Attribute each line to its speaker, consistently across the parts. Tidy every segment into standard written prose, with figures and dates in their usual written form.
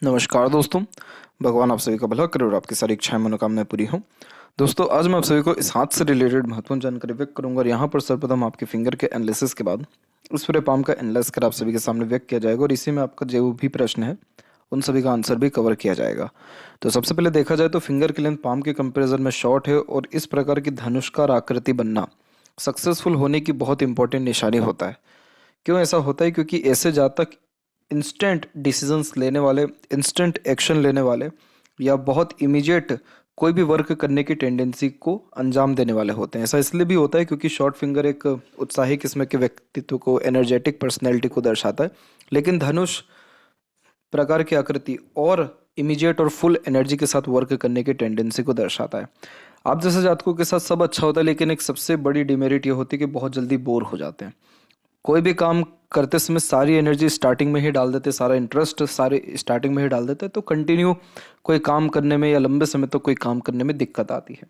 Speaker 1: नमस्कार दोस्तों। भगवान आप सभी का भला करे और आपकी सारी इच्छाएं मनोकामनाएं पूरी हों। दोस्तों, आज मैं आप सभी को इस हाथ से रिलेटेड महत्वपूर्ण जानकारी व्यक्त करूंगा और यहाँ पर सर्वप्रथम आपके फिंगर के एनालिसिस के बाद इस पूरे पाम का एनालाइज कर आप सभी के सामने व्यक्त किया जाएगा और इसी में आपका जो भी प्रश्न है उन सभी का आंसर भी कवर किया जाएगा। तो सबसे पहले देखा जाए तो फिंगर की लेंथ पाम के कंपेरिजन में शॉर्ट है और इस प्रकार की धनुष्कार आकृति बनना सक्सेसफुल होने की बहुत इंपॉर्टेंट निशानी होता है। क्यों ऐसा होता है? क्योंकि ऐसे जातक इंस्टेंट डिसीजंस लेने वाले, इंस्टेंट एक्शन लेने वाले या बहुत इमीडिएट कोई भी वर्क करने की टेंडेंसी को अंजाम देने वाले होते हैं। ऐसा इसलिए भी होता है क्योंकि शॉर्ट फिंगर एक उत्साही किस्म के व्यक्तित्व को, एनर्जेटिक पर्सनैलिटी को दर्शाता है, लेकिन धनुष प्रकार की आकृति और इमीडिएट और फुल एनर्जी के साथ वर्क करने की टेंडेंसी को दर्शाता है। आप जैसे जातकों के साथ सब अच्छा होता है, लेकिन एक सबसे बड़ी डिमेरिट ये होती है कि बहुत जल्दी बोर हो जाते हैं। कोई भी काम करते समय सारी एनर्जी स्टार्टिंग में ही डाल देते, सारा इंटरेस्ट सारे स्टार्टिंग में ही डाल देते, तो कंटिन्यू कोई काम करने में या लंबे समय तक कोई काम करने में दिक्कत आती है।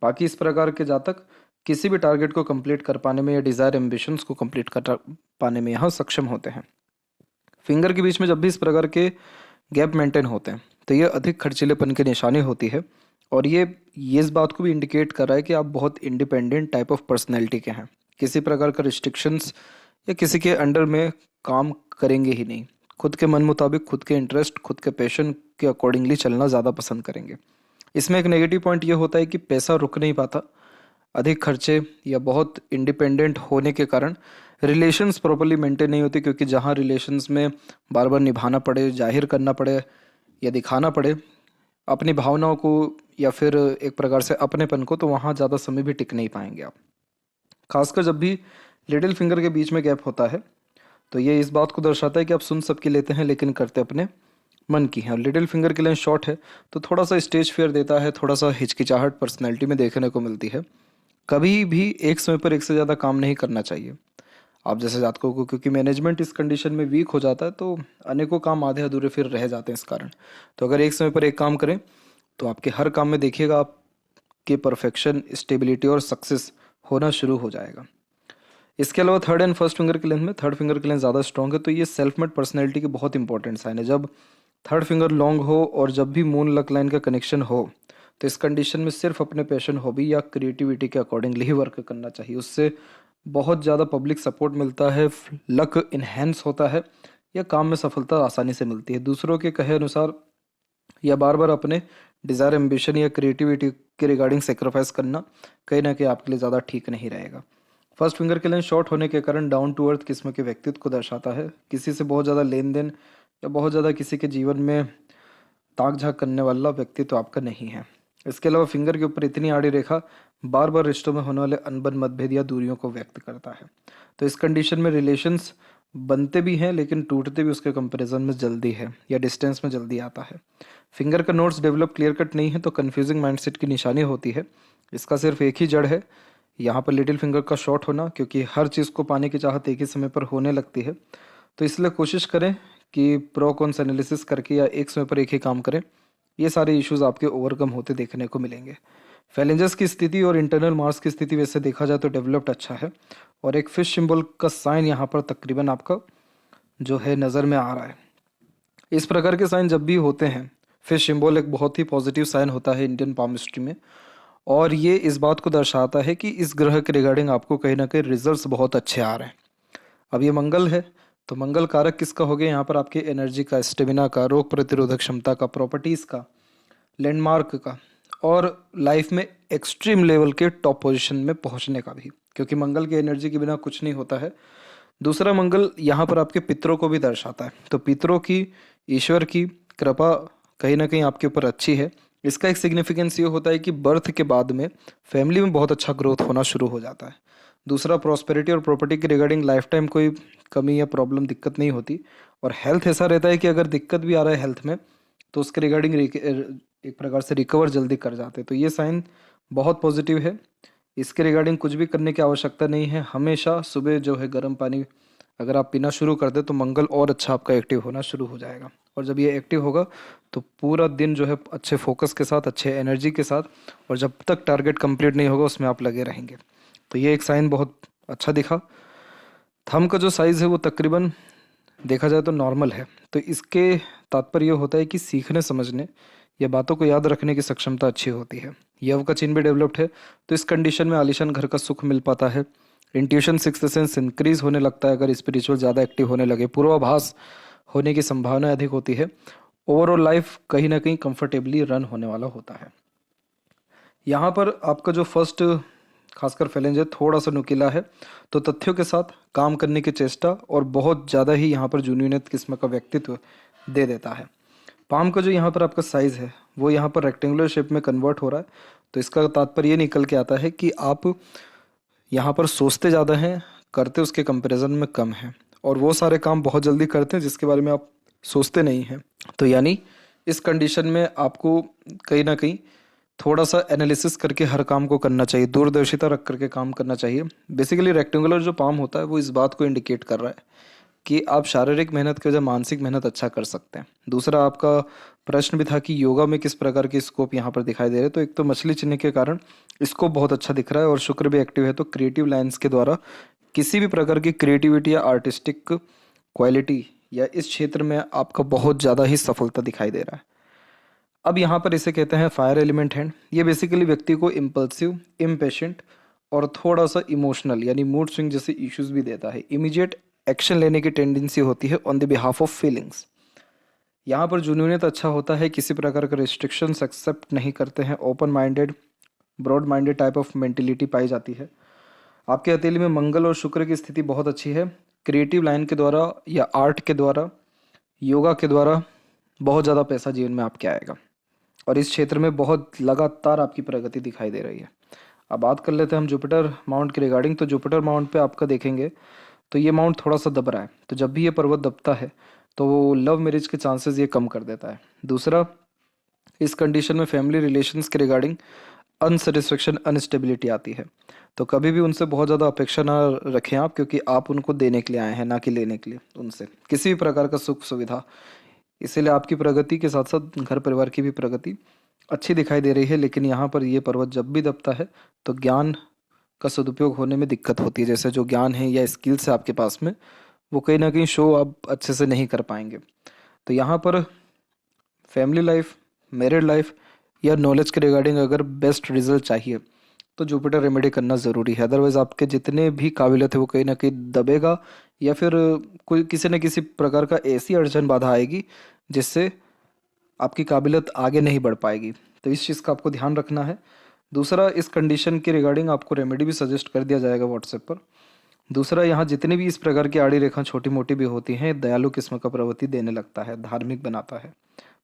Speaker 1: बाकी इस प्रकार के जातक किसी भी टारगेट को कंप्लीट कर पाने में या डिजायर एम्बिशंस को कंप्लीट कर पाने में यहाँ सक्षम होते हैं। फिंगर के बीच में जब भी इस प्रकार के गैप मेंटेन होते हैं तो ये अधिक खर्चीलेपन की निशानी होती है और ये इस बात को भी इंडिकेट कर रहा है कि आप बहुत इंडिपेंडेंट टाइप ऑफ पर्सनैलिटी के हैं। किसी प्रकार का रिस्ट्रिक्शंस या किसी के अंडर में काम करेंगे ही नहीं। खुद के मन मुताबिक, खुद के इंटरेस्ट, खुद के पैशन के अकॉर्डिंगली चलना ज़्यादा पसंद करेंगे। इसमें एक नेगेटिव पॉइंट ये होता है कि पैसा रुक नहीं पाता। अधिक खर्चे या बहुत इंडिपेंडेंट होने के कारण रिलेशंस प्रॉपरली मेंटेन नहीं होती, क्योंकि जहाँ रिलेशंस में बार बार निभाना पड़े, जाहिर करना पड़े या दिखाना पड़े अपनी भावनाओं को या फिर एक प्रकार से अपनेपन को, तो वहाँ ज़्यादा समय भी टिक नहीं पाएंगे आप। खासकर जब भी लिटिल फिंगर के बीच में गैप होता है तो ये इस बात को दर्शाता है कि आप सुन सबकी लेते हैं लेकिन करते अपने मन की हैं। और लिटिल फिंगर की लेंथ शॉर्ट है तो थोड़ा सा स्टेज फियर देता है, थोड़ा सा हिचकिचाहट पर्सनैलिटी में देखने को मिलती है। कभी भी एक समय पर एक से ज़्यादा काम नहीं करना चाहिए आप जैसे जातकों को, क्योंकि मैनेजमेंट इस कंडीशन में वीक हो जाता है तो अनेकों काम आधे अधूरे फिर रह जाते हैं इस कारण। तो अगर एक समय पर एक काम करें तो आपके हर काम में देखिएगा आपके परफेक्शन, स्टेबिलिटी और सक्सेस होना शुरू हो जाएगा। इसके अलावा थर्ड एंड फर्स्ट फिंगर की लेंथ में थर्ड फिंगर की लेंथ ज़्यादा स्ट्रॉन्ग है, तो ये सेल्फ मेड पर्सनैलिटी की बहुत इंपॉर्टेंट साइन है। जब थर्ड फिंगर लॉन्ग हो और जब भी मून लक लाइन का कनेक्शन हो तो इस कंडीशन में सिर्फ अपने पैशन, हॉबी या क्रिएटिविटी के अकॉर्डिंगली ही वर्क करना चाहिए। उससे बहुत ज़्यादा पब्लिक सपोर्ट मिलता है, लक इन्हेंस होता है या काम में सफलता आसानी से मिलती है। दूसरों के कहे अनुसार या बार बार अपने डिज़ायर, एम्बिशन या क्रिएटिविटी के रिगार्डिंग सेक्रीफाइस करना कहीं ना कहीं आपके लिए ज़्यादा ठीक नहीं रहेगा। फर्स्ट फिंगर के लेंथ शॉर्ट होने के कारण डाउन टू अर्थ किस्म के व्यक्तित्व को दर्शाता है। किसी से बहुत ज़्यादा लेन देन या बहुत ज़्यादा किसी के जीवन में ताक झाक करने वाला व्यक्तित्व आपका नहीं है। इसके अलावा फिंगर के ऊपर इतनी आड़ी रेखा बार बार रिश्तों में होने वाले अनबन, मतभेद या दूरियों को व्यक्त करता है। तो इस कंडीशन में रिलेशंस बनते भी हैं लेकिन टूटते भी उसके कंपैरिजन में जल्दी है या डिस्टेंस में जल्दी आता है। फिंगर का नोट्स डेवलप क्लियर कट नहीं है तो कन्फ्यूजिंग माइंडसेट की निशानी होती है। इसका सिर्फ एक ही जड़ है, यहाँ पर लिटिल फिंगर का शॉर्ट होना, क्योंकि हर चीज़ को पाने की चाहत एक ही समय पर होने लगती है। तो इसलिए कोशिश करें कि प्रो कॉन्स एनालिसिस करके या एक समय पर एक ही काम करें। ये सारे इश्यूज आपके ओवरकम होते देखने को मिलेंगे। फैलेंजस की स्थिति और इंटरनल मार्स की स्थिति वैसे देखा जाए तो डेवलप्ड अच्छा है और एक फिश सिंबल का साइन यहाँ पर तकरीबन आपका जो है नज़र में आ रहा है। इस प्रकार के साइन जब भी होते हैं, फिश सिंबल एक बहुत ही पॉजिटिव साइन होता है इंडियन पामिस्ट्री में, और ये इस बात को दर्शाता है कि इस ग्रह के रिगार्डिंग आपको कहीं ना कहीं रिजल्ट्स बहुत अच्छे आ रहे हैं। अब ये मंगल है तो मंगल कारक किसका हो गया यहाँ पर? आपके एनर्जी का, स्टेमिना का, रोग प्रतिरोधक क्षमता का, प्रॉपर्टीज़ का, लैंडमार्क का और लाइफ में एक्सट्रीम लेवल के टॉप पोजीशन में पहुंचने का भी, क्योंकि मंगल की एनर्जी के बिना कुछ नहीं होता है। दूसरा, मंगल यहाँ पर आपके पितरों को भी दर्शाता है, तो पितरों की, ईश्वर की कृपा कहीं ना कहीं आपके ऊपर अच्छी है। इसका एक सिग्निफिकेंस ये होता है कि बर्थ के बाद में फैमिली में बहुत अच्छा ग्रोथ होना शुरू हो जाता है। दूसरा, प्रॉस्पेरिटी और प्रॉपर्टी के रिगार्डिंग लाइफ टाइम कोई कमी या प्रॉब्लम, दिक्कत नहीं होती। और हेल्थ ऐसा रहता है कि अगर दिक्कत भी आ रहा है हेल्थ में तो उसके रिगार्डिंग एक प्रकार से रिकवर जल्दी कर जाते हैं। तो ये साइन बहुत पॉजिटिव है। इसके रिगार्डिंग कुछ भी करने की आवश्यकता नहीं है। हमेशा सुबह जो है गर्म पानी अगर आप पीना शुरू कर दे तो मंगल और अच्छा आपका एक्टिव होना शुरू हो जाएगा। और जब ये एक्टिव होगा तो पूरा दिन जो है अच्छे फोकस के साथ, अच्छे एनर्जी के साथ, और जब तक टारगेट कंप्लीट नहीं होगा उसमें आप लगे रहेंगे। तो ये एक साइन बहुत अच्छा दिखा। थंब का जो साइज़ है वो तकरीबन देखा जाए तो नॉर्मल है। तो इसके तात्पर्य होता है कि सीखने समझने या बातों को याद रखने की सक्षमता अच्छी होती है। यव का चिन्ह भी डेवलप्ड है, तो इस कंडीशन में आलीशान घर का सुख मिल पाता है। इंट्यूशन सिक्स्थ सेंस इंक्रीज होने लगता है अगर स्पिरिचुअल ज़्यादा एक्टिव होने लगे। पूर्वाभास होने की संभावना अधिक होती है। ओवरऑल लाइफ कहीं ना कहीं कंफर्टेबली रन होने वाला होता है। यहाँ पर आपका जो फर्स्ट खासकर फैलेंज है थोड़ा सा नुकीला है, तो तथ्यों के साथ काम करने की चेष्टा और बहुत ज़्यादा ही यहाँ पर जुनूनियत किस्म का व्यक्तित्व दे देता है। पाम का जो यहाँ पर आपका साइज़ है वो यहाँ पर रेक्टेंगुलर शेप में कन्वर्ट हो रहा है, तो इसका तात्पर्य ये निकल के आता है कि आप यहाँ पर सोचते ज़्यादा हैं, करते उसके कंपैरिजन में कम हैं, और वो सारे काम बहुत जल्दी करते हैं जिसके बारे में आप सोचते नहीं हैं। तो यानी इस कंडीशन में आपको कहीं ना कहीं थोड़ा सा एनालिसिस करके हर काम को करना चाहिए, दूरदर्शिता रख करके काम करना चाहिए। बेसिकली रेक्टेंगुलर जो पाम होता है वो इस बात को इंडिकेट कर रहा है कि आप शारीरिक मेहनत के वजह मानसिक मेहनत अच्छा कर सकते हैं। दूसरा आपका प्रश्न भी था कि योगा में किस प्रकार की स्कोप यहाँ पर दिखाई दे रहे हैं, तो एक तो मछली चिन्ह के कारण स्कोप बहुत अच्छा दिख रहा है और शुक्र भी एक्टिव है, तो क्रिएटिव लाइन्स के द्वारा किसी भी प्रकार की क्रिएटिविटी या आर्टिस्टिक क्वालिटी या इस क्षेत्र में आपका बहुत ज़्यादा ही सफलता दिखाई दे रहा है। अब यहाँ पर इसे कहते हैं फायर एलिमेंट हैंड। ये बेसिकली व्यक्ति को इम्पल्सिव, इम्पेशेंट और थोड़ा सा इमोशनल यानी मूड स्विंग जैसे इश्यूज भी देता है। इमीडिएट एक्शन लेने की टेंडेंसी होती है on the behalf of feelings. यहाँ पर जुनूनियत अच्छा होता है, किसी प्रकार का रिस्ट्रिक्शंस एक्सेप्ट नहीं करते हैं, open minded, broad minded type of mentality पाई जाती है। आपके हथेली में मंगल और शुक्र की स्थिति बहुत अच्छी है। क्रिएटिव लाइन के द्वारा या आर्ट के द्वारा, योगा के द्वारा बहुत ज़्यादा पैसा जीवन में आपके आएगा और इस क्षेत्र में बहुत लगातार आपकी प्रगति दिखाई दे रही है। अब बात कर लेते हैं हम जुपिटर माउंट के रिगार्डिंग। तो जुपिटर माउंट पे आपका देखेंगे तो ये माउंट थोड़ा सा दब रहा है, तो जब भी ये पर्वत दबता है तो वो लव मैरिज के चांसेस ये कम कर देता है। दूसरा, इस कंडीशन में फैमिली रिलेशंस के रिगार्डिंग अनसेटिस्फेक्शन, अनस्टेबिलिटी आती है, तो कभी भी उनसे बहुत ज़्यादा अपेक्षा ना रखें आप, क्योंकि आप उनको देने के लिए आए हैं ना कि लेने के लिए उनसे किसी भी प्रकार का सुख सुविधा। इसीलिए आपकी प्रगति के साथ साथ घर परिवार की भी प्रगति अच्छी दिखाई दे रही है। लेकिन यहाँ पर ये पर्वत जब भी दबता है तो ज्ञान का सदुपयोग होने में दिक्कत होती है। जैसे जो ज्ञान है या स्किल्स है आपके पास में, वो कहीं ना कहीं शो आप अच्छे से नहीं कर पाएंगे। तो यहाँ पर फैमिली लाइफ, मैरिड लाइफ या नॉलेज के रिगार्डिंग अगर बेस्ट रिजल्ट चाहिए तो जुपिटर रेमेडी करना ज़रूरी है। अदरवाइज़ आपके जितने भी काबिलियत है वो कहीं ना कहीं दबेगा या फिर कोई किसी न किसी प्रकार का ऐसी अड़चन बाधा आएगी जिससे आपकी काबिलियत आगे नहीं बढ़ पाएगी। तो इस चीज़ का आपको ध्यान रखना है। दूसरा, इस कंडीशन के रिगार्डिंग आपको रेमेडी भी सजेस्ट कर दिया जाएगा व्हाट्सएप पर। दूसरा, यहाँ जितनी भी इस प्रकार की आड़ी रेखा छोटी मोटी भी होती हैं, दयालु किस्म का प्रवृत्ति देने लगता है, धार्मिक बनाता है।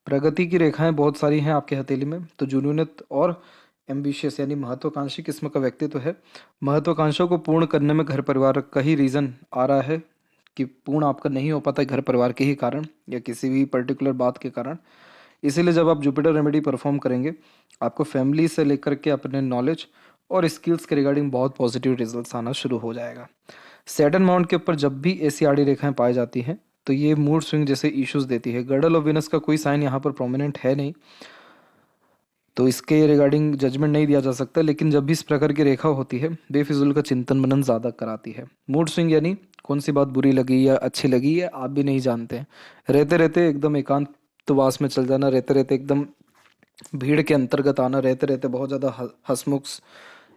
Speaker 1: प्रगति की रेखाएं बहुत सारी हैं आपके हथेली में, तो जुनूनियत और एम्बिशियस यानी महत्वाकांक्षी किस्म का व्यक्तित्व है। महत्वाकांक्षाओं को पूर्ण करने में घर परिवार का ही रीज़न आ रहा है कि पूर्ण आपका नहीं हो पाता है घर परिवार के ही कारण या किसी भी पर्टिकुलर बात के कारण। इसीलिए जब आप जुपिटर रेमेडी परफॉर्म करेंगे आपको फैमिली से लेकर के अपने नॉलेज और स्किल्स के रिगार्डिंग बहुत पॉजिटिव रिजल्ट्स आना शुरू हो जाएगा। सैटर्न माउंट के ऊपर जब भी ऐसी आड़ी रेखाएं पाई जाती हैं तो ये मूड स्विंग जैसे इश्यूज देती है। गर्डल और विनस का कोई साइन यहाँ पर प्रोमिनेंट है नहीं, तो इसके रिगार्डिंग जजमेंट नहीं दिया जा सकता। लेकिन जब भी इस प्रकार की रेखा होती है बेफिजुल का चिंतन मनन ज़्यादा कराती है। मूड स्विंग यानी कौन सी बात बुरी लगी या अच्छी लगी है आप भी नहीं जानते हैं। रहते रहते एकदम एकांतवास में चल जाना, रहते रहते एकदम भीड़ के अंतर्गत आना, रहते रहते बहुत ज़्यादा हंसमुख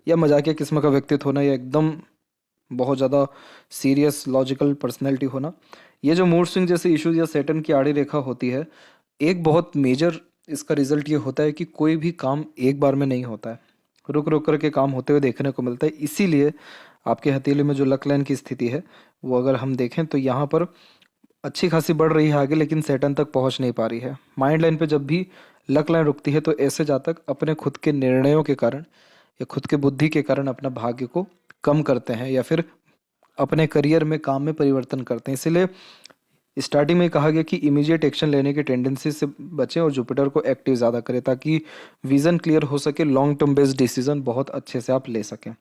Speaker 1: या मजाकिया किस्म का व्यक्तित्व होना या एकदम बहुत ज़्यादा सीरियस लॉजिकल पर्सनैलिटी होना, ये जो मूड स्विंग जैसे इश्यूज या सैटर्न की आड़ी रेखा होती है, एक बहुत मेजर इसका रिजल्ट ये होता है कि कोई भी काम एक बार में नहीं होता है, रुक रुक करके काम होते हुए देखने को मिलता है। इसीलिए आपके हथेली में जो लक लाइन की स्थिति है वो अगर हम देखें तो यहाँ पर अच्छी खासी बढ़ रही है आगे, लेकिन सैटर्न तक पहुँच नहीं पा रही है। माइंड लाइन पे जब भी लक लाइन रुकती है तो ऐसे जातक अपने खुद के निर्णयों के कारण या खुद के बुद्धि के कारण अपना भाग्य को कम करते हैं या फिर अपने करियर में, काम में परिवर्तन करते हैं। इसलिए स्टार्टिंग में कहा गया कि इमीडिएट एक्शन लेने की टेंडेंसी से बचें और जुपिटर को एक्टिव ज़्यादा करें ताकि विज़न क्लियर हो सके, लॉन्ग टर्म बेस्ड डिसीजन बहुत अच्छे से आप ले सकें।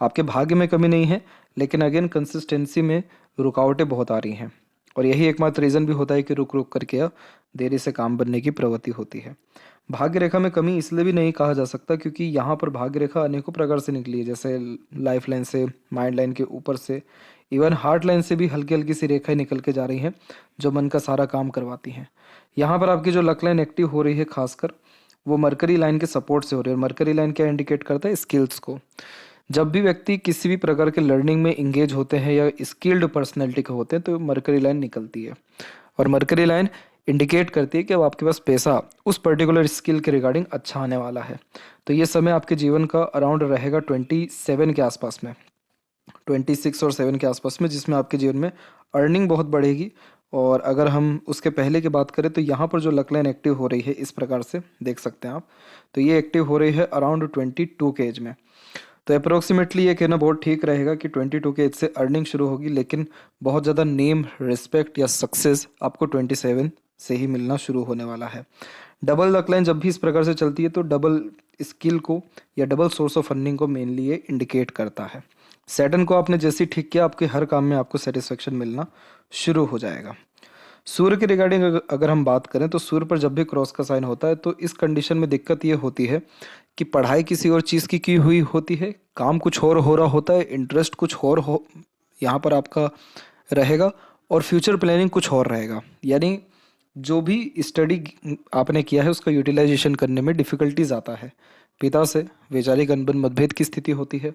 Speaker 1: आपके भाग्य में कमी नहीं है, लेकिन अगेन कंसिस्टेंसी में रुकावटें बहुत आ रही हैं। और यही एकमात्र रीज़न भी होता है कि रुक रुक करके या देरी से काम बनने की प्रवृत्ति होती है। भाग्य रेखा में कमी इसलिए भी नहीं कहा जा सकता क्योंकि यहाँ पर भाग्य रेखा अनेकों प्रकार से निकली है, जैसे लाइफ लाइन से, माइंड लाइन के ऊपर से, इवन हार्ट लाइन से भी हल्की हल्की सी रेखाएं निकल के जा रही हैं जो मन का सारा काम करवाती हैं। यहाँ पर आपकी जो लक लाइन एक्टिव हो रही है खासकर, वो मरकरी लाइन के सपोर्ट से हो रही है। और मरकरी लाइन क्या इंडिकेट करता है? स्किल्स को। जब भी व्यक्ति किसी भी प्रकार के लर्निंग में इंगेज होते हैं या स्किल्ड पर्सनैलिटी के होते हैं तो मरकरी लाइन निकलती है। और मरकरी लाइन इंडिकेट करती है कि अब आपके पास पैसा उस पर्टिकुलर स्किल के रिगार्डिंग अच्छा आने वाला है। तो ये समय आपके जीवन का अराउंड रहेगा 27 के आसपास में, 26 और 7 के आसपास में, जिसमें आपके जीवन में अर्निंग बहुत बढ़ेगी। और अगर हम उसके पहले की बात करें तो यहाँ पर जो लक लाइन एक्टिव हो रही है इस प्रकार से देख सकते हैं आप, तो ये एक्टिव हो रही है अराउंड 22 के एज में। तो अप्रोक्सीमेटली ये कहना बहुत ठीक रहेगा कि 22 के एज से अर्निंग शुरू होगी, लेकिन बहुत ज़्यादा नेम, रिस्पेक्ट या सक्सेस आपको 27 से ही मिलना शुरू होने वाला है। डबल लक लाइन जब भी इस प्रकार से चलती है तो डबल स्किल को या डबल सोर्स ऑफ अर्निंग को मेनली ये इंडिकेट करता है। सैटर्न को आपने जैसे ही ठीक किया, आपके हर काम में आपको सेटिस्फेक्शन मिलना शुरू हो जाएगा। सूर्य के रिगार्डिंग अगर हम बात करें तो सूर्य पर जब भी क्रॉस का साइन होता है तो इस कंडीशन में दिक्कत ये होती है कि पढ़ाई किसी और चीज़ की हुई होती है, काम कुछ और हो रहा होता है, इंटरेस्ट कुछ और हो यहाँ पर आपका रहेगा, और फ्यूचर प्लानिंग कुछ और रहेगा। यानी जो भी स्टडी आपने किया है उसका यूटिलाइजेशन करने में डिफ़िकल्टीज आता है। पिता से वैचारिक अनबन, मतभेद की स्थिति होती है।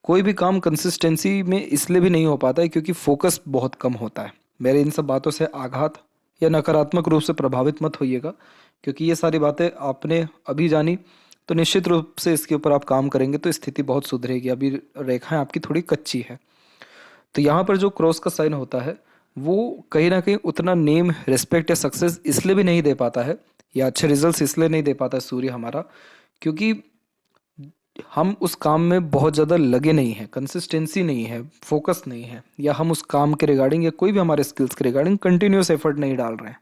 Speaker 1: कोई भी काम कंसिस्टेंसी में इसलिए भी नहीं हो पाता है क्योंकि फोकस बहुत कम होता है। मेरे इन सब बातों से आघात या नकारात्मक रूप से प्रभावित मत होइएगा, क्योंकि ये सारी बातें आपने अभी जानी तो निश्चित रूप से इसके ऊपर आप काम करेंगे तो स्थिति बहुत सुधरेगी। अभी रेखाएं आपकी थोड़ी कच्ची है। तो यहाँ पर जो क्रॉस का साइन होता है वो कहीं ना कहीं उतना नेम, रिस्पेक्ट या सक्सेस इसलिए भी नहीं दे पाता है या अच्छे रिजल्ट्स इसलिए नहीं दे पाता है सूर्य हमारा, क्योंकि हम उस काम में बहुत ज़्यादा लगे नहीं हैं, कंसिस्टेंसी नहीं है, फोकस नहीं है, या हम उस काम के रिगार्डिंग या कोई भी हमारे स्किल्स के रिगार्डिंग कंटिन्यूस एफर्ट नहीं डाल रहे हैं।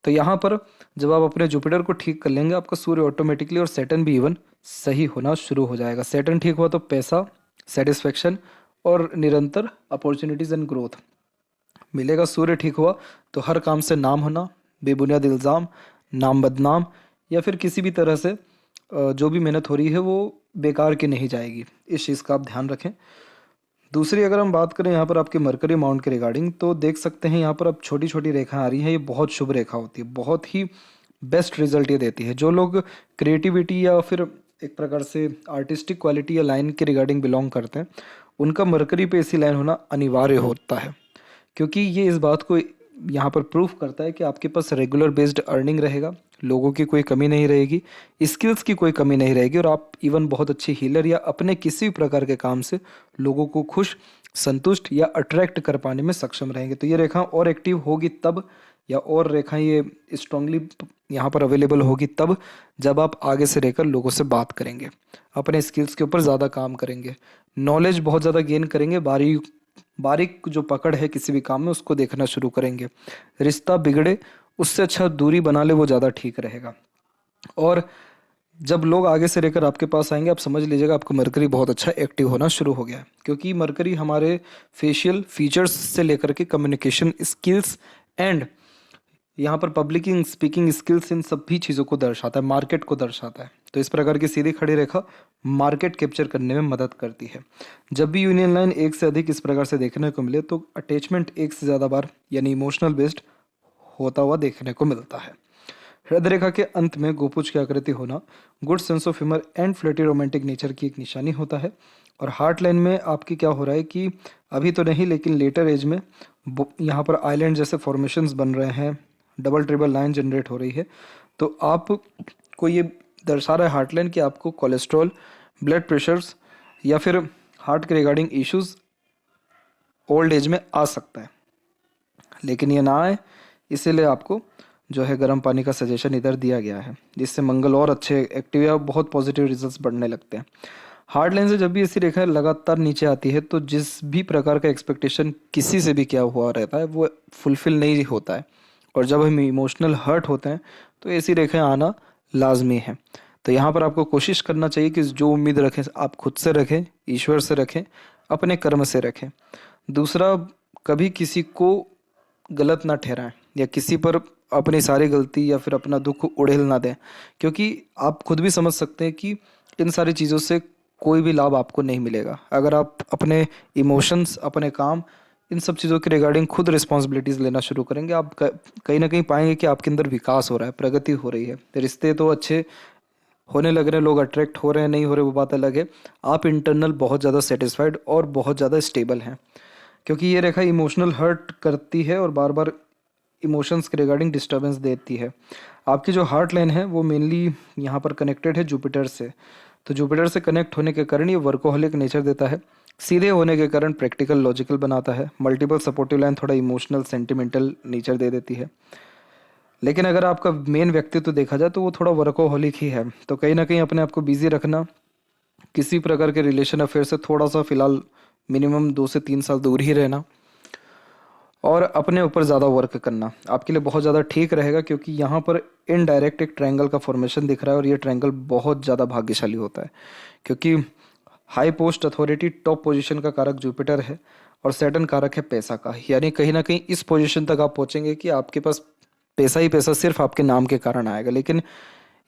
Speaker 1: तो यहाँ पर जब आप अपने जुपिटर को ठीक कर लेंगे, आपका सूर्य ऑटोमेटिकली और सैटर्न भी इवन सही होना शुरू हो जाएगा। सैटर्न ठीक हुआ तो पैसा, सेटिस्फेक्शन और निरंतर अपॉर्चुनिटीज़ एंड ग्रोथ मिलेगा। सूर्य ठीक हुआ तो हर काम से नाम होना, बेबुनियाद इल्ज़ाम, नाम बदनाम या फिर किसी भी तरह से जो भी मेहनत हो रही है वो बेकार की नहीं जाएगी। इस चीज़ का आप ध्यान रखें। दूसरी अगर हम बात करें यहाँ पर आपके मरकरी माउंट के रिगार्डिंग, तो देख सकते हैं यहाँ पर अब छोटी छोटी रेखाएं आ रही हैं। ये बहुत शुभ रेखा होती है, बहुत ही बेस्ट रिजल्ट ये देती है। जो लोग क्रिएटिविटी या फिर एक प्रकार से आर्टिस्टिक क्वालिटी या लाइन के रिगार्डिंग बिलोंग करते हैं, उनका मरकरी पे ऐसी लाइन होना अनिवार्य होता है, क्योंकि ये इस बात को यहाँ पर प्रूफ करता है कि आपके पास रेगुलर बेस्ड अर्निंग रहेगा, लोगों की कोई कमी नहीं रहेगी, स्किल्स की कोई कमी नहीं रहेगी, और आप इवन बहुत अच्छे हीलर या अपने किसी भी प्रकार के काम से लोगों को खुश, संतुष्ट या अट्रैक्ट कर पाने में सक्षम रहेंगे। तो ये रेखा और एक्टिव होगी तब, या और रेखाएं ये स्ट्रांगली यहाँ पर अवेलेबल होगी तब जब आप आगे से रहकर लोगों से बात करेंगे, अपने स्किल्स के ऊपर ज़्यादा काम करेंगे, नॉलेज बहुत ज़्यादा गेन करेंगे, बारीक जो पकड़ है किसी भी काम में उसको देखना शुरू करेंगे। रिश्ता बिगड़े उससे अच्छा दूरी बना ले, वो ज़्यादा ठीक रहेगा। और जब लोग आगे से रहकर आपके पास आएंगे, आप समझ लीजिएगा आपका मरकरी बहुत अच्छा एक्टिव होना शुरू हो गया है, क्योंकि मरकरी हमारे फेशियल फीचर्स से लेकर के कम्युनिकेशन स्किल्स एंड यहाँ पर पब्लिकिंग स्पीकिंग स्किल्स, इन सभी चीज़ों को दर्शाता है, मार्केट को दर्शाता है। तो इस प्रकार की सीधी खड़ी रेखा मार्केट कैप्चर करने में मदद करती है। जब भी यूनियन लाइन एक से अधिक इस प्रकार से देखने को मिले तो अटैचमेंट एक से ज़्यादा बार यानी इमोशनल बेस्ड होता हुआ देखने को मिलता है। हृदय रेखा के अंत में गोपुज की आकृति होना good sense of humour and flirty romantic nature की एक निशानी होता है। और हार्ट लाइन में आपकी क्या हो रहा है कि अभी तो नहीं लेकिन लेटर एज में यहाँ पर आइलैंड जैसे फॉर्मेशंस बन रहे हैं, डबल ट्रिबल लाइन जनरेट हो रही है। तो आपको ये दर्शा रहा है हार्ट लाइन कि आपको कोलेस्ट्रॉल, ब्लड प्रेशर्स या फिर हार्ट के रिगार्डिंग इश्यूज ओल्ड एज में आ सकता है, लेकिन ये ना आए इसीलिए आपको जो है गर्म पानी का सजेशन इधर दिया गया है, जिससे मंगल और अच्छे एक्टिव या बहुत पॉजिटिव रिजल्ट्स बढ़ने लगते हैं। हार्ड लाइन से जब भी ऐसी रेखा लगातार नीचे आती है तो जिस भी प्रकार का एक्सपेक्टेशन किसी से भी किया हुआ रहता है वो फुलफिल नहीं होता है, और जब हम इमोशनल हर्ट होते हैं तो ऐसी रेखाएं आना लाजमी है। तो यहाँ पर आपको कोशिश करना चाहिए कि जो उम्मीद रखें आप खुद से रखें, ईश्वर से रखें, अपने कर्म से रखें। दूसरा, कभी किसी को गलत ना ठहराएं या किसी पर अपनी सारी गलती या फिर अपना दुख उड़ेल ना दें, क्योंकि आप खुद भी समझ सकते हैं कि इन सारी चीज़ों से कोई भी लाभ आपको नहीं मिलेगा। अगर आप अपने इमोशंस, अपने काम, इन सब चीज़ों के रिगार्डिंग खुद रिस्पॉन्सिबिलिटीज़ लेना शुरू करेंगे, आप कहीं ना कहीं पाएंगे कि आपके अंदर विकास हो रहा है, प्रगति हो रही है। रिश्ते तो अच्छे होने लग रहे हैं, लोग अट्रैक्ट हो रहे हैं, नहीं हो रहे वो बात अलग है। आप इंटरनल बहुत ज़्यादा सेटिस्फाइड और बहुत ज़्यादा स्टेबल हैं, क्योंकि ये रेखा इमोशनल हर्ट करती है और बार बार इमोशंस के रिगार्डिंग डिस्टर्बेंस देती है। आपकी जो हार्ट लाइन है वो मेनली यहाँ पर कनेक्टेड है जुपिटर से। तो जुपिटर से कनेक्ट होने के कारण ये वर्कोहलिक नेचर देता है। सीधे होने के कारण प्रैक्टिकल लॉजिकल बनाता है। मल्टीपल सपोर्टिव लाइन थोड़ा इमोशनल सेंटिमेंटल नेचर दे देती है। लेकिन अगर आपका मेन व्यक्तित्व देखा जाए तो वो थोड़ा वर्कोहलिक ही है। तो कहीं ना कहीं अपने आप को बिजी रखना, किसी प्रकार के रिलेशन अफेयर से थोड़ा सा फिलहाल मिनिमम 2 से 3 साल दूर ही रहना और अपने ऊपर ज़्यादा वर्क करना आपके लिए बहुत ज़्यादा ठीक रहेगा, क्योंकि यहाँ पर इनडायरेक्ट एक ट्रायंगल का फॉर्मेशन दिख रहा है और ये ट्रायंगल बहुत ज़्यादा भाग्यशाली होता है, क्योंकि high post authority top position का कारक जुपिटर है और सैटर्न कारक है पैसा का। यानी कहीं ना कहीं इस पोजीशन तक आप पहुंचेंगे कि आपके पास पैसा ही पैसा सिर्फ आपके नाम के कारण आएगा। लेकिन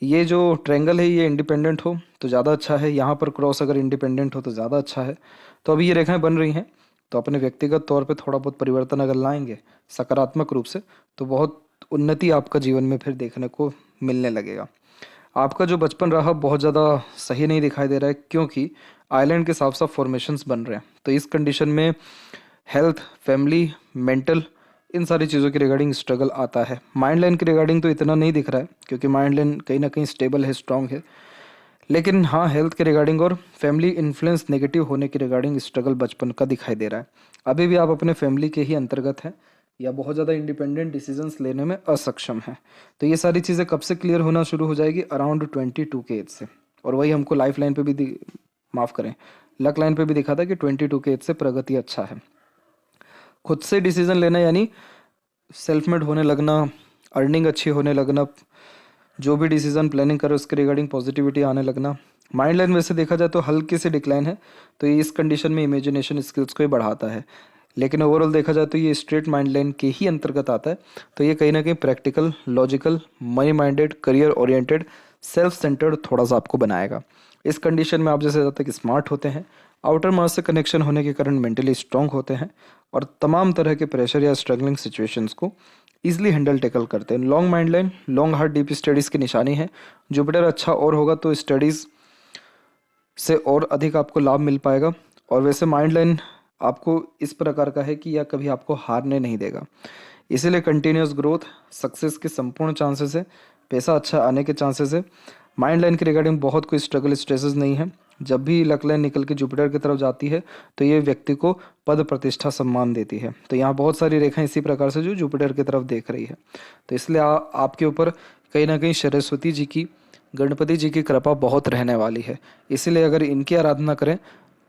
Speaker 1: ये जो ट्रायंगल है ये इंडिपेंडेंट हो तो ज़्यादा अच्छा है, यहाँ पर क्रॉस अगर इंडिपेंडेंट हो तो ज़्यादा अच्छा है। तो अभी ये रेखाएं बन रही हैं, तो अपने व्यक्तिगत तौर पे थोड़ा बहुत परिवर्तन अगर लाएंगे सकारात्मक रूप से तो बहुत उन्नति आपका जीवन में फिर देखने को मिलने लगेगा। आपका जो बचपन रहा बहुत ज़्यादा सही नहीं दिखाई दे रहा है, क्योंकि आइलैंड के साफ साफ फॉर्मेशंस बन रहे हैं। तो इस कंडीशन में हेल्थ, फैमिली, मेंटल, इन सारी चीज़ों के रिगार्डिंग स्ट्रगल आता है। माइंड लाइन के रिगार्डिंग तो इतना नहीं दिख रहा है, क्योंकि माइंड लाइन कहीं ना कहीं स्टेबल है, स्ट्रांग है। लेकिन हाँ, हेल्थ के रिगार्डिंग और फैमिली इन्फ्लुएंस नेगेटिव होने के रिगार्डिंग स्ट्रगल बचपन का दिखाई दे रहा है। अभी भी आप अपने फैमिली के ही अंतर्गत हैं या बहुत ज़्यादा इंडिपेंडेंट डिसीजंस लेने में असक्षम हैं। तो ये सारी चीज़ें कब से क्लियर होना शुरू हो जाएगी? अराउंड 22 के एज से। और वही हमको लाइफ लाइन पे भी माफ़ करें, लक लाइन पे भी दिखा था कि 22 के एज से प्रगति अच्छा है। खुद से डिसीजन लेना यानी सेल्फ मेड होने लगना, अर्निंग अच्छी होने लगना, जो भी डिसीजन प्लानिंग करो उसके रिगार्डिंग पॉजिटिविटी आने लगना। माइंड लाइन वैसे देखा जाए तो हल्की सी डिक्लाइन है, तो ये इस कंडीशन में इमेजिनेशन स्किल्स को ही बढ़ाता है। लेकिन ओवरऑल देखा जाए तो ये स्ट्रेट माइंड लाइन के ही अंतर्गत आता है। तो ये कहीं ना कहीं practical, logical, money minded, career oriented, self centred थोड़ा सा आपको बनाएगा। इस कंडीशन में आप जैसे ज़्यादा तक स्मार्ट होते हैं, आउटर मास से कनेक्शन होने के कारण मेंटली स्ट्रांग होते हैं और तमाम तरह के प्रेशर या स्ट्रगलिंग सिचुएशंस को ईजिली हैंडल टेकल करते हैं। Long mind line, long hard deep studies की निशानी है। जुपिटर अच्छा और होगा तो स्टडीज़ से और अधिक आपको लाभ मिल पाएगा। और वैसे माइंड लाइन आपको इस प्रकार का है कि यह कभी आपको हारने नहीं देगा, इसीलिए कंटिन्यूस ग्रोथ, सक्सेस के संपूर्ण चांसेस है, पैसा अच्छा आने के चांसेस है। माइंड लाइन के रिगार्डिंग बहुत कोई स्ट्रगल स्ट्रेसेस नहीं है। जब भी लक लाइन निकल के जुपिटर की तरफ जाती है तो ये व्यक्ति को पद, प्रतिष्ठा, सम्मान देती है। तो यहाँ बहुत सारी रेखाएं इसी प्रकार से जो जुपिटर की तरफ देख रही है। तो इसलिए आपके ऊपर कहीं ना कहीं सरस्वती जी की, गणपति जी की कृपा बहुत रहने वाली है। इसीलिए अगर इनकी आराधना करें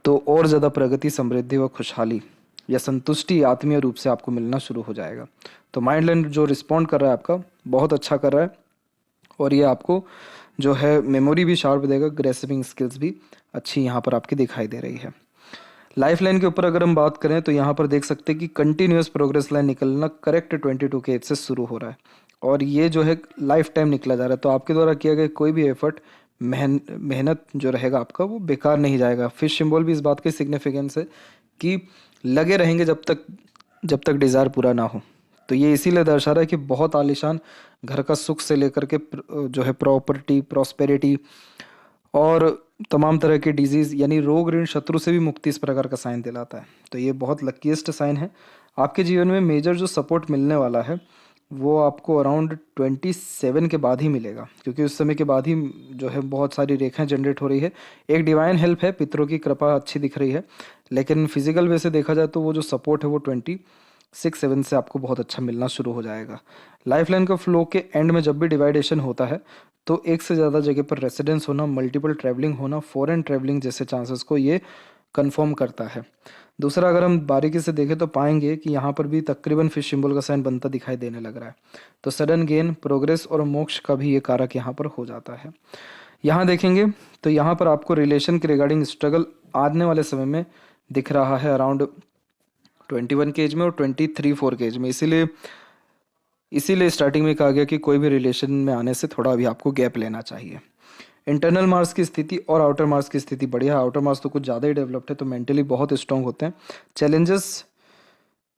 Speaker 1: तो और ज़्यादा प्रगति, समृद्धि व खुशहाली या संतुष्टि आत्मीय रूप से आपको मिलना शुरू हो जाएगा। तो माइंड लाइन जो रिस्पॉन्ड कर रहा है आपका बहुत अच्छा कर रहा है और ये आपको जो है मेमोरी भी शार्प देगा, ग्रेस्पिंग स्किल्स भी अच्छी यहाँ पर आपकी दिखाई दे रही है। लाइफ लाइन के ऊपर अगर हम बात करें तो यहाँ पर देख सकते हैं कि कंटिन्यूस प्रोग्रेस लाइन निकलना करेक्ट 22 के एज से शुरू हो रहा है और ये जो है लाइफ टाइम निकला जा रहा है। तो आपके द्वारा किया गया कोई भी एफर्ट, मेहनत जो रहेगा आपका वो बेकार नहीं जाएगा। फिश सिंबल भी इस बात की सिग्निफिकेंस है कि लगे रहेंगे जब तक डिज़ायर पूरा ना हो। तो ये इसीलिए दर्शा रहा है कि बहुत आलीशान घर का सुख से लेकर के जो है प्रॉपर्टी, प्रॉस्पेरिटी और तमाम तरह के डिजीज़ यानी रोग, ऋण, शत्रु से भी मुक्ति इस प्रकार का साइन दिलाता है। तो ये बहुत लकीस्ट साइन है। आपके जीवन में मेजर जो सपोर्ट मिलने वाला है वो आपको अराउंड 27 के बाद ही मिलेगा, क्योंकि उस समय के बाद ही जो है बहुत सारी रेखाएं जनरेट हो रही है। एक डिवाइन हेल्प है, पितरों की कृपा अच्छी दिख रही है, लेकिन फिजिकल वे से देखा जाए तो वो जो सपोर्ट है वो 26-7 से आपको बहुत अच्छा मिलना शुरू हो जाएगा। लाइफ लाइन का फ्लो के एंड में जब भी डिवाइडेशन होता है तो एक से ज़्यादा जगह पर रेसिडेंस होना, मल्टीपल ट्रैवलिंग होना, फॉरेन ट्रैवलिंग जैसे चांसेस को ये कंफर्म करता है। दूसरा, अगर हम बारीकी से देखें तो पाएंगे कि यहाँ पर भी तकरीबन फिश सिंबल का साइन बनता दिखाई देने लग रहा है। तो सडन गेन, प्रोग्रेस और मोक्ष का भी ये कारक यहाँ पर हो जाता है। यहाँ देखेंगे तो यहाँ पर आपको रिलेशन के रिगार्डिंग स्ट्रगल आने वाले समय में दिख रहा है अराउंड 21 के एज में और 23-4 के एज में। इसीलिए स्टार्टिंग में कहा गया कि कोई भी रिलेशन में आने से थोड़ा अभी आपको गैप लेना चाहिए। इंटरनल मार्स की स्थिति और आउटर मार्स की स्थिति बढ़िया है। आउटर मार्स तो कुछ ज़्यादा ही डेवलप्ड है, तो मेंटली बहुत स्ट्रांग होते हैं, चैलेंजेस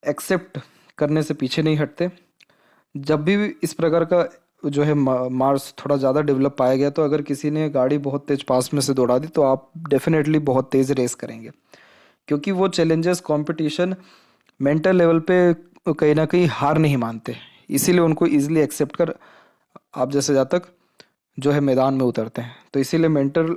Speaker 1: एक्सेप्ट करने से पीछे नहीं हटते। जब भी इस प्रकार का जो है मार्स थोड़ा ज़्यादा डेवलप पाया गया, तो अगर किसी ने गाड़ी बहुत तेज पास में से दौड़ा दी तो आप डेफिनेटली बहुत तेज़ रेस करेंगे, क्योंकि वो चैलेंजेस कंपटीशन मेंटल लेवल पे कहीं ना कहीं हार नहीं मानते, इसीलिए उनको इजीली एक्सेप्ट कर आप जैसे जातक जो है मैदान में उतरते हैं। तो इसीलिए मेंटल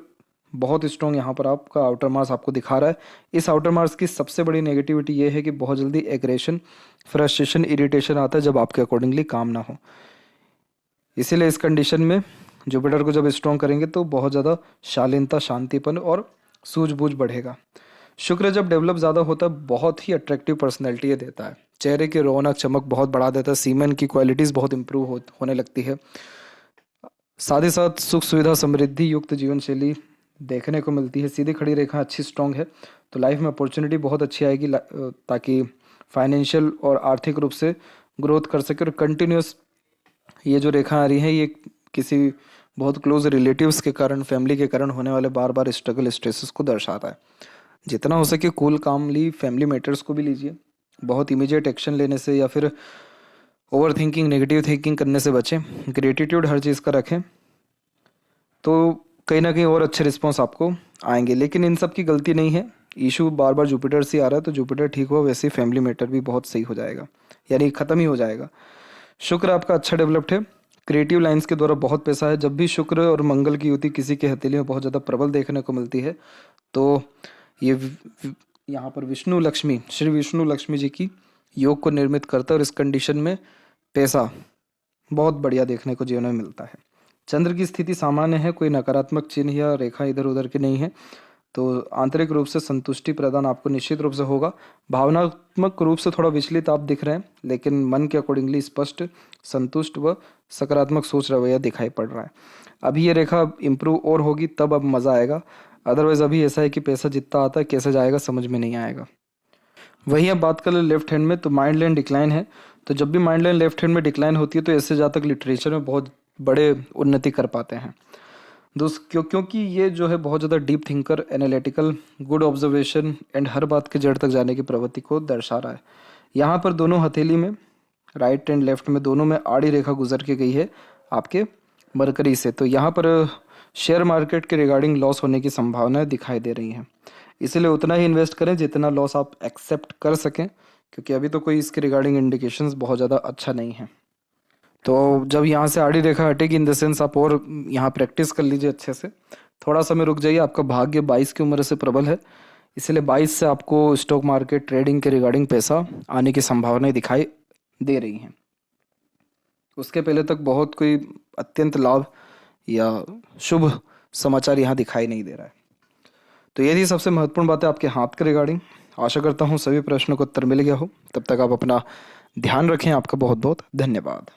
Speaker 1: बहुत स्ट्रॉन्ग यहाँ पर आपका आउटर मार्स आपको दिखा रहा है। इस आउटर मार्स की सबसे बड़ी नेगेटिविटी ये है कि बहुत जल्दी एग्रेशन, फ्रस्ट्रेशन, इरिटेशन आता है जब आपके अकॉर्डिंगली काम ना हो। इसीलिए इस कंडीशन में जुपिटर को जब स्ट्रॉन्ग करेंगे तो बहुत ज़्यादा शालीनता, शांतिपन और सूझबूझ बढ़ेगा। शुक्र जब डेवलप ज़्यादा होता है बहुत ही अट्रैक्टिव पर्सनैलिटी ये देता है, चेहरे की रौनक चमक बहुत बढ़ा देता है, सीमेन की क्वालिटीज़ बहुत इंप्रूव होने लगती है। साथ ही साथ सुख सुविधा समृद्धि युक्त जीवन शैली देखने को मिलती है। सीधी खड़ी रेखा अच्छी स्ट्रॉन्ग है तो लाइफ में अपॉर्चुनिटी बहुत अच्छी आएगी, ताकि फाइनेंशियल और आर्थिक रूप से ग्रोथ कर सके। और कंटिन्यूस ये जो रेखा आ रही है ये किसी बहुत क्लोज रिलेटिव्स के कारण, फैमिली के कारण होने वाले बार बार स्ट्रगल, स्ट्रेसेस को दर्शाता है। जितना हो सके कूल कामली फैमिली मैटर्स को भी लीजिए। बहुत इमीडिएट एक्शन लेने से या फिर ओवर थिंकिंग, नेगेटिव थिंकिंग करने से बचें। ग्रेटिट्यूड हर चीज़ का रखें तो कहीं ना कहीं और अच्छे रिस्पॉन्स आपको आएंगे। लेकिन इन सब की गलती नहीं है, इशू बार बार जुपिटर से आ रहा है, तो जुपिटर ठीक हुआ वैसे ही फैमिली मैटर भी बहुत सही हो जाएगा, यानी ख़त्म ही हो जाएगा। शुक्र आपका अच्छा डेवलप्ड है, क्रिएटिव लाइंस के द्वारा बहुत पैसा है। जब भी शुक्र और मंगल की युति किसी के हथेली में बहुत ज़्यादा प्रबल देखने को मिलती है तो ये यहाँ पर विष्णु लक्ष्मी, श्री विष्णु लक्ष्मी जी की योग को निर्मित करता है, और इस कंडीशन में पैसा बहुत बढ़िया देखने को जीवन में मिलता है। चंद्र की स्थिति सामान्य है, कोई नकारात्मक चिन्ह या रेखा इधर उधर की नहीं है, तो आंतरिक रूप से संतुष्टि प्रदान आपको निश्चित रूप से होगा। भावनात्मक रूप से थोड़ा विचलित आप दिख रहे हैं, लेकिन मन के अकॉर्डिंगली स्पष्ट, संतुष्ट व सकारात्मक सोच रवैया दिखाई पड़ रहा है। अभी ये रेखा इंप्रूव और होगी तब अब मज़ा आएगा, अदरवाइज अभी ऐसा है कि पैसा जितना आता है कैसे जाएगा समझ में नहीं आएगा। वहीं अब बात कर ले लेफ्ट हैंड में, तो माइंड लाइन डिक्लाइन है। तो जब भी माइंड लाइन लेफ्ट हैंड में डिक्लाइन होती है तो ऐसे जातक लिटरेचर में बहुत बड़े उन्नति कर पाते हैं क्योंकि ये जो है बहुत ज़्यादा deep thinker, analytical, good observation and हर बात के जड़ तक जाने की प्रवृत्ति को दर्शा रहा है। यहाँ पर दोनों हथेली में, राइट एंड लेफ्ट में, दोनों में आड़ी रेखा गुजर के गई है आपके मरकरी से। तो यहाँ पर शेयर मार्केट के रिगार्डिंग लॉस होने की संभावनाएं दिखाई दे रही हैं, इसलिए उतना ही इन्वेस्ट करें जितना लॉस आप एक्सेप्ट कर सकें, क्योंकि अभी तो कोई इसके रिगार्डिंग इंडिकेशंस बहुत ज़्यादा अच्छा नहीं है। तो जब यहाँ से आड़ी रेखा हटेगी, इन द सेंस आप और यहाँ प्रैक्टिस कर लीजिए अच्छे से, थोड़ा समय रुक जाइए। आपका भाग्य 22 की उम्र से प्रबल है, इसलिए 22 से आपको स्टॉक मार्केट ट्रेडिंग के रिगार्डिंग पैसा आने की संभावनाएं दिखाई दे रही हैं। उसके पहले तक बहुत कोई अत्यंत लाभ या शुभ समाचार यहाँ दिखाई नहीं दे रहा है। तो ये थी सबसे महत्वपूर्ण बातें आपके हाथ के रिगार्डिंग। आशा करता हूँ सभी प्रश्नों का उत्तर मिल गया हो। तब तक आप अपना ध्यान रखें। आपका बहुत बहुत धन्यवाद।